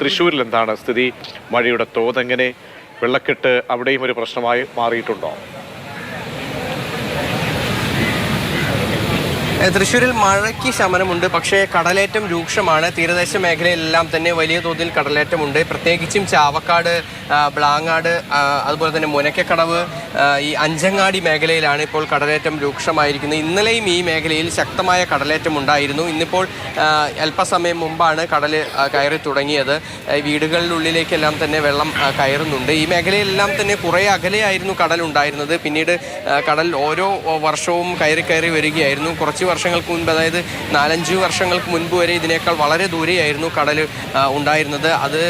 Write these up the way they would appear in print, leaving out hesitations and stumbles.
തൃശ്ശൂരിൽ എന്താണ് സ്ഥിതി? മഴയുടെ തോതെങ്ങനെ? വെള്ളക്കെട്ട് അവിടെയും ഒരു പ്രശ്നമായി മാറിയിട്ടുണ്ടോ? തൃശ്ശൂരിൽ മഴയ്ക്ക് ശമനമുണ്ട്, പക്ഷേ കടലേറ്റം രൂക്ഷമാണ്. തീരദേശ മേഖലയിലെല്ലാം തന്നെ വലിയ തോതിൽ കടലേറ്റമുണ്ട്. പ്രത്യേകിച്ചും ചാവക്കാട്, ബ്ലാങ്ങാട്, അതുപോലെ തന്നെ മുനക്കക്കടവ്, ഈ അഞ്ചങ്ങാടി മേഖലയിലാണ് ഇപ്പോൾ കടലേറ്റം രൂക്ഷമായിരിക്കുന്നത്. ഇന്നലെയും ഈ മേഖലയിൽ ശക്തമായ കടലേറ്റം ഉണ്ടായിരുന്നു. ഇന്നിപ്പോൾ അല്പസമയം മുമ്പാണ് കടൽ കയറി തുടങ്ങിയത്. വീടുകളിലുള്ളിലേക്കെല്ലാം തന്നെ വെള്ളം കയറുന്നുണ്ട്. ഈ മേഖലയിലെല്ലാം തന്നെ കുറേ അകലെയായിരുന്നു കടൽ ഉണ്ടായിരുന്നത്. പിന്നീട് കടൽ ഓരോ വർഷവും കയറി വരികയായിരുന്നു. കുറച്ച് വർഷങ്ങൾക്ക് മുൻപ്, അതായത് 4-5 വർഷങ്ങൾക്ക് മുൻപ് വരെ ഇതിനേക്കാൾ വളരെ ദൂരെയായിരുന്നു കടൽ ഉണ്ടായിരുന്നത്. അത്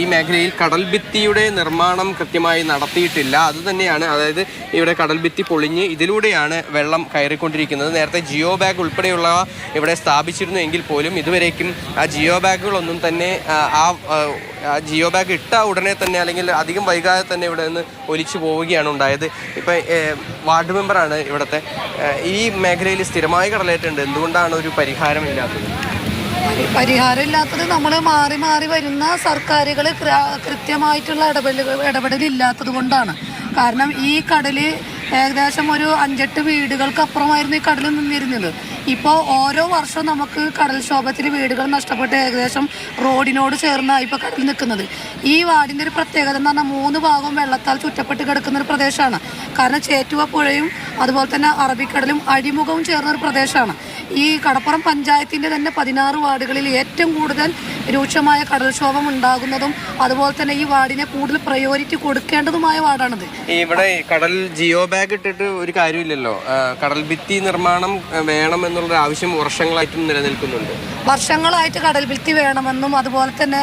ഈ മേഖലയിൽ കടൽ ഭിത്തിയുടെ നിർമ്മാണം കൃത്യമായി നടത്തിയിട്ടില്ല. അതുതന്നെയാണ്, അതായത് ഇവിടെ കടൽ ഭിത്തി പൊളിഞ്ഞ് ഇതിലൂടെയാണ് വെള്ളം കയറിക്കൊണ്ടിരിക്കുന്നത്. നേരത്തെ ജിയോ ബാഗ് ഉൾപ്പെടെയുള്ളവ ഇവിടെ സ്ഥാപിച്ചിരുന്നു എങ്കിൽ പോലും ഇതുവരേക്കും ആ ജിയോ ബാഗുകളൊന്നും തന്നെ ജിയോ ബാഗ് ഇട്ട ഉടനെ തന്നെ, അല്ലെങ്കിൽ അധികം വൈകാതെ തന്നെ ഇവിടെ നിന്ന് ഒലിച്ചു പോവുകയാണ് ഉണ്ടായത്. ഇപ്പം വാർഡ് മെമ്പറാണ് ഇവിടുത്തെ. ഈ മേഖലയിൽ സ്ഥിരമായി കടലേറ്റുണ്ട്. എന്തുകൊണ്ടാണ് ഒരു പരിഹാരമില്ലാത്തത്? പരിഹാരമില്ലാത്തത് നമ്മൾ മാറി മാറി വരുന്ന സർക്കാരുകൾ കൃത്യമായിട്ടുള്ള ഇടപെടലില്ലാത്തത് കൊണ്ടാണ്. കാരണം ഈ കടല് ഏകദേശം ഒരു 5-8 വീടുകൾക്ക് അപ്പുറമായിരുന്നു ഈ കടലിൽ നിന്നിരുന്നത്. ഇപ്പോൾ ഓരോ വർഷവും നമുക്ക് കടൽക്ഷോഭത്തിൽ വീടുകൾ നഷ്ടപ്പെട്ട് ഏകദേശം റോഡിനോട് ചേർന്നാണ് ഇപ്പോൾ കടൽ നിൽക്കുന്നത്. ഈ വാർഡിൻ്റെ ഒരു പ്രത്യേകത എന്ന് പറഞ്ഞാൽ 3 ഭാഗവും വെള്ളത്താൽ ചുറ്റപ്പെട്ട് കിടക്കുന്ന ഒരു പ്രദേശമാണ്. കാരണം ചേറ്റുവ പുഴയും അതുപോലെ തന്നെ അറബിക്കടലും അഴിമുഖവും ചേർന്നൊരു പ്രദേശമാണ്. ഈ കടപ്പുറം പഞ്ചായത്തിൻ്റെ തന്നെ 16 വാർഡുകളിൽ ഏറ്റവും കൂടുതൽ രൂക്ഷമായ കടൽക്ഷോഭം ഉണ്ടാകുന്നതും അതുപോലെ തന്നെ ഈ വാർഡിനെ കൂടുതൽ പ്രയോറിറ്റി കൊടുക്കേണ്ടതുമായ വാർഡാണിത്. ഇവിടെ കടൽ ജിയോ ബാഗ് ഇട്ടിട്ട് ഒരു കാര്യമില്ലല്ലോ. കടൽ ഭിത്തി നിർമ്മാണം വേണം എന്നുള്ള ആവശ്യം വർഷങ്ങളായിട്ടും നിലനിൽക്കുന്നുണ്ട്. വർഷങ്ങളായിട്ട് കടൽ ഭിത്തി വേണമെന്നും അതുപോലെ തന്നെ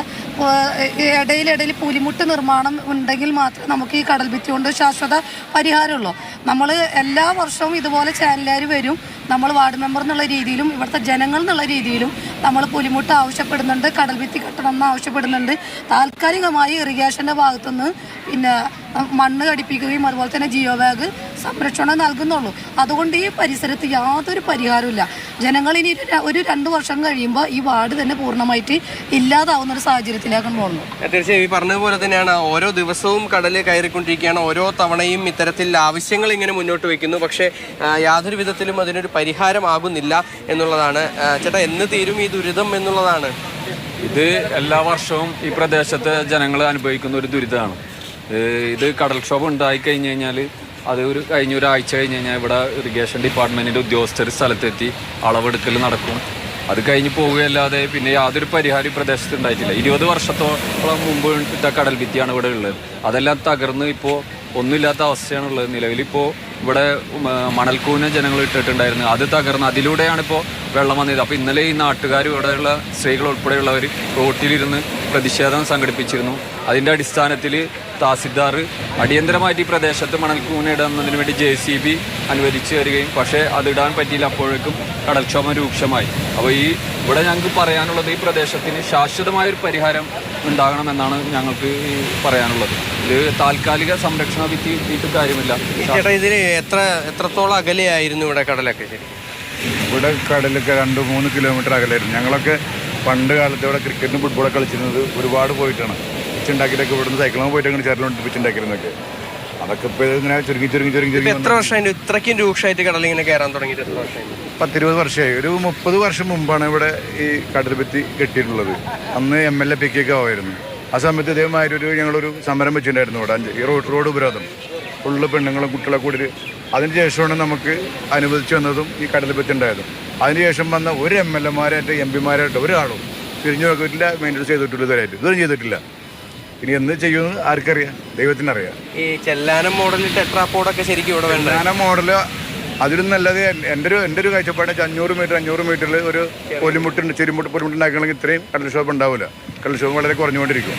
ഇടയിലിടയിൽ പുലിമുട്ട് നിർമ്മാണം ഉണ്ടെങ്കിൽ മാത്രമേ നമുക്ക് ഈ കടൽ ഭിത്തി കൊണ്ട് ശാശ്വത പരിഹാരമുള്ളൂ. നമ്മൾ എല്ലാ വർഷവും ഇതുപോലെ ചാനലുകാർ വരും. നമ്മൾ വാർഡ് മെമ്പർ എന്നുള്ള രീതിയിലും ഇവിടുത്തെ ജനങ്ങൾ എന്നുള്ള രീതിയിലും നമ്മൾ പുലിമുട്ട് ആവശ്യപ്പെടുന്നുണ്ട്, കടൽ ഭിത്തി കെട്ടണമെന്ന് ആവശ്യപ്പെടുന്നുണ്ട്. താൽക്കാലികമായി ഇറിഗേഷൻ്റെ ഭാഗത്തുനിന്ന് പിന്നെ മണ്ണ് ഘടിപ്പിക്കുകയും അതുപോലെ തന്നെ ജിയോ ബാഗ് സംരക്ഷണം നൽകുന്നുള്ളൂ. അതുകൊണ്ട് ഈ പരിസരത്ത് യാതൊരു പരിഹാരമില്ല. ജനങ്ങൾ ഇനി ഒരു 2 വർഷം കഴിയുമ്പോൾ ഈ വാർഡ് തന്നെ പൂർണ്ണമായിട്ട് ഇല്ലാതാവുന്ന ഒരു സാഹചര്യത്തിലേക്കാണ് പോകുന്നത്. തീർച്ചയായും ഈ പറഞ്ഞതുപോലെ തന്നെയാണ്. ഓരോ ദിവസവും കടൽ കയറിക്കൊണ്ടിരിക്കുകയാണ്. ഓരോ തവണയും ഇത്തരത്തിൽ ആവശ്യങ്ങൾ ഇങ്ങനെ മുന്നോട്ട് വയ്ക്കുന്നു. പക്ഷേ യാതൊരു വിധത്തിലും അതിനൊരു പരിഹാരമാകുന്നില്ല എന്നുള്ളതാണ്. ചേട്ടാ, എന്ന് തീരും ഈ ദുരിതം എന്നുള്ളതാണ്? ഇത് എല്ലാ വർഷവും ഈ പ്രദേശത്തെ ജനങ്ങൾ അനുഭവിക്കുന്ന ഒരു ദുരിതമാണ്. ഇത് കടൽക്ഷോഭം ഉണ്ടായി കഴിഞ്ഞ് കഴിഞ്ഞാൽ അത് കഴിഞ്ഞ ഒരാഴ്ച കഴിഞ്ഞ് കഴിഞ്ഞാൽ ഇവിടെ ഇറിഗേഷൻ ഡിപ്പാർട്ട്മെൻറ്റിൻ്റെ ഉദ്യോഗസ്ഥർ സ്ഥലത്തെത്തി അളവെടുക്കൽ നടക്കും. അത് കഴിഞ്ഞ് പോവുകയല്ലാതെ പിന്നെ യാതൊരു പരിഹാരം ഈ പ്രദേശത്ത് ഉണ്ടായിട്ടില്ല. 20 വർഷത്തോളം മുമ്പ് ഇട്ട കടൽ ഭിത്തിയാണ് ഇവിടെ ഉള്ളത്. അതെല്ലാം തകർന്ന് ഇപ്പോൾ ഒന്നുമില്ലാത്ത അവസ്ഥയാണുള്ളത്. നിലവിലിപ്പോൾ ഇവിടെ മണൽക്കൂന ജനങ്ങൾ ഇട്ടിട്ടുണ്ടായിരുന്നു, അത് തകർന്ന് അതിലൂടെയാണ് ഇപ്പോൾ വെള്ളം വന്നത്. അപ്പോൾ ഇന്നലെ ഈ നാട്ടുകാർ, ഇവിടെയുള്ള സ്ത്രീകൾ ഉൾപ്പെടെയുള്ളവർ റോട്ടിലിരുന്ന് പ്രതിഷേധം സംഘടിപ്പിച്ചിരുന്നു. അതിൻ്റെ അടിസ്ഥാനത്തിൽ തഹസിൽദാർ അടിയന്തരമായിട്ട് ഈ പ്രദേശത്ത് മണൽക്കൂന ഇടുന്നതിന് വേണ്ടി JCB അനുവദിച്ചു തരികയും, പക്ഷേ അതിടാൻ പറ്റിയില്ല. അപ്പോഴേക്കും കടൽക്ഷോഭം രൂക്ഷമായി. അപ്പോൾ ഇവിടെ ഞങ്ങൾക്ക് പറയാനുള്ളത്, ഈ പ്രദേശത്തിന് ശാശ്വതമായൊരു പരിഹാരം ഉണ്ടാകണമെന്നാണ് ഞങ്ങൾക്ക് പറയാനുള്ളത്. ഇത് താൽക്കാലിക സംരക്ഷണ ഭിത്തി ഇട്ട് കാര്യമില്ല. ചേട്ടാ, ഇതിന് എത്രത്തോളം അകലെയായിരുന്നു ഇവിടെ കടലൊക്കെ? ഇവിടെ കടലൊക്കെ 2-3 കിലോമീറ്റർ അകലായിരുന്നു. ഞങ്ങളൊക്കെ പണ്ട് കാലത്ത് ഇവിടെ ക്രിക്കറ്റും ഫുട്ബോളൊക്കെ കളിച്ചിരുന്നത് ഒരുപാട് പോയിട്ടാണ്. പിച്ചുണ്ടാക്കിയിട്ടൊക്കെ ഇവിടുന്ന് സൈക്കിളും പോയിട്ടൊക്കെ ചേർന്നുണ്ട് പിച്ചുണ്ടാക്കിയിരുന്നൊക്കെ. അതൊക്കെ ഇപ്പോൾ ഇങ്ങനെ ചുരുങ്ങി എത്ര വർഷമായിട്ട് ഇത്രയ്ക്കും രൂക്ഷമായിട്ട് കടൽ ഇങ്ങനെ കയറാൻ തുടങ്ങിയിട്ട്? 10-20 വർഷമായി. ഒരു 30 വർഷം മുമ്പാണ് ഇവിടെ ഈ കടൽ ഭിത്തി കെട്ടിയിട്ടുള്ളത്. അന്ന് MLA PK ആയിരുന്നു. ആ സമയത്ത് ഇതേമാതിരി ഞങ്ങളൊരു സമരം വെച്ചിട്ടുണ്ടായിരുന്നു ഇവിടെ. ഈ റോഡ് ഉപരോധം ഫുള്ള് പെണ്ണുങ്ങളും കുട്ടികളെ കൂടി. അതിന് ശേഷമാണ് നമുക്ക് അനുവദിച്ചു വന്നതും ഈ കടൽ ഭിത്തി ഉണ്ടായതും. അതിനുശേഷം വന്ന ഒരു MLA മാരായിട്ട് MP ഒരാളും തിരിഞ്ഞു നോക്കിയിട്ടില്ല, മെയിൻ്റെനൻസ് ചെയ്തിട്ടില്ല. ഇതുവരെ ചെയ്തിട്ടില്ല. ഇനി എന്ത് ചെയ്യുമെന്ന് ആർക്കറിയാം? ദൈവത്തിനറിയാം. ഈ ചെല്ലാനം മോഡലിൽ ടെട്രാപോഡൊക്കെ ശരിക്കും ഇവിടെ വേണ്ട. ചെല്ലാനം മോഡല് അതിലും നല്ലത് എൻ്റെ ഒരു കാഴ്ചപ്പാട് 500 മീറ്ററിൽ ഒരു പൊലിമുട്ടുണ്ട്, പൊലിമുട്ടുണ്ടാക്കണമെങ്കിൽ ഇത്രയും കടൽക്ഷോഭം ഉണ്ടാവില്ല. കടൽക്ഷോഭം വളരെ കുറഞ്ഞുകൊണ്ടിരിക്കും.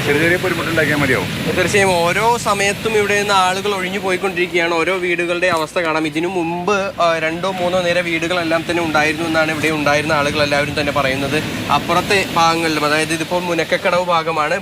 ചെറിയ പൊലിമുട്ടുണ്ടാക്കിയാൽ മതിയാവും. തീർച്ചയായും ഓരോ സമയത്തും ഇവിടെ നിന്ന് ആളുകൾ ഒഴിഞ്ഞു പോയിക്കൊണ്ടിരിക്കുകയാണ്. ഓരോ വീടുകളുടെ അവസ്ഥ കാണാം. ഇതിനു മുമ്പ് 2-3 നിര വീടുകളെല്ലാം തന്നെ ഉണ്ടായിരുന്നു എന്നാണ് ഇവിടെ ഉണ്ടായിരുന്ന ആളുകൾ എല്ലാവരും തന്നെ പറയുന്നത്. അപ്പുറത്തെ ഭാഗങ്ങളിലും, അതായത് ഇതിപ്പോൾ മുനക്കക്കടവ് ഭാഗമാണ്,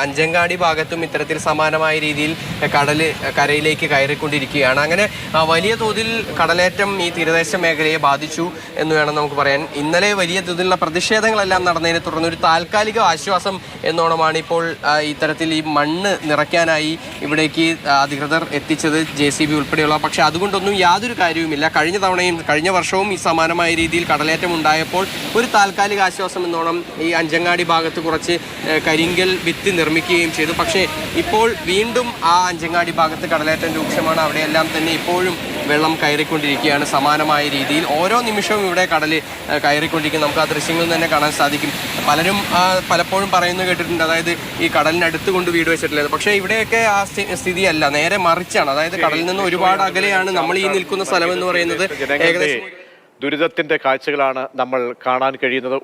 അഞ്ചങ്ങാടി ഭാഗത്തും ഇത്തരത്തിൽ സമാനമായ രീതിയിൽ കടൽ കരയിലേക്ക് കയറിക്കൊണ്ടിരിക്കുകയാണ്. അങ്ങനെ വലിയ തോതിൽ കടലേറ്റം ഈ തീരദേശ മേഖലയെ ബാധിച്ചു എന്ന് വേണം നമുക്ക് പറയാൻ. ഇന്നലെ വലിയ തോതിലുള്ള പ്രതിഷേധങ്ങളെല്ലാം നടന്നതിനെ തുടർന്നൊരു താൽക്കാലിക ആശ്വാസം എന്നോണമാണ് ഇപ്പോൾ ഇത്തരത്തിൽ ഈ മണ്ണ് നിറയ്ക്കാനായി ഇവിടേക്ക് അധികൃതർ എത്തിച്ചത്, JCB ഉൾപ്പെടെയുള്ള. പക്ഷേ അതുകൊണ്ടൊന്നും യാതൊരു കാര്യവുമില്ല. കഴിഞ്ഞ വർഷവും ഈ സമാനമായ രീതിയിൽ കടലേറ്റം ഉണ്ടായപ്പോൾ ഒരു താൽക്കാലിക ആശ്വാസം എന്നോണം ഈ അഞ്ചങ്ങാടി ഭാഗത്ത് കുറച്ച് കരിങ്കൽ ഭിത്തി നിർമ്മിക്കുകയും ചെയ്തു. പക്ഷേ ഇപ്പോൾ വീണ്ടും ആ അഞ്ചങ്ങാടി ഭാഗത്ത് കടലേറ്റം രൂക്ഷമാണ്. അവിടെയെല്ലാം തന്നെ ഇപ്പോഴും വെള്ളം കയറിക്കൊണ്ടിരിക്കുകയാണ്. സമാനമായ രീതിയിൽ ഓരോ നിമിഷവും ഇവിടെ കടൽ കയറിക്കൊണ്ടിരിക്കും. നമുക്ക് ആ ദൃശ്യങ്ങളിൽ തന്നെ കാണാൻ സാധിക്കും. പലരും പലപ്പോഴും പറയുന്നത് കേട്ടിട്ടുണ്ട്, അതായത് ഈ കടലിനടുത്ത് കൊണ്ട് വീട് വെച്ചിട്ടുള്ളത്. പക്ഷേ ഇവിടെയൊക്കെ ആ സ്ഥിതിയല്ല, നേരെ മറിച്ചാണ്. അതായത് കടലിൽ നിന്ന് ഒരുപാട് അകലെയാണ് നമ്മൾ ഈ നിൽക്കുന്ന സ്ഥലം എന്ന് പറയുന്നത്. ഏകദേശം ദുരിതത്തിന്റെ കാഴ്ചകളാണ് നമ്മൾ കാണാൻ കഴിയുന്നത്.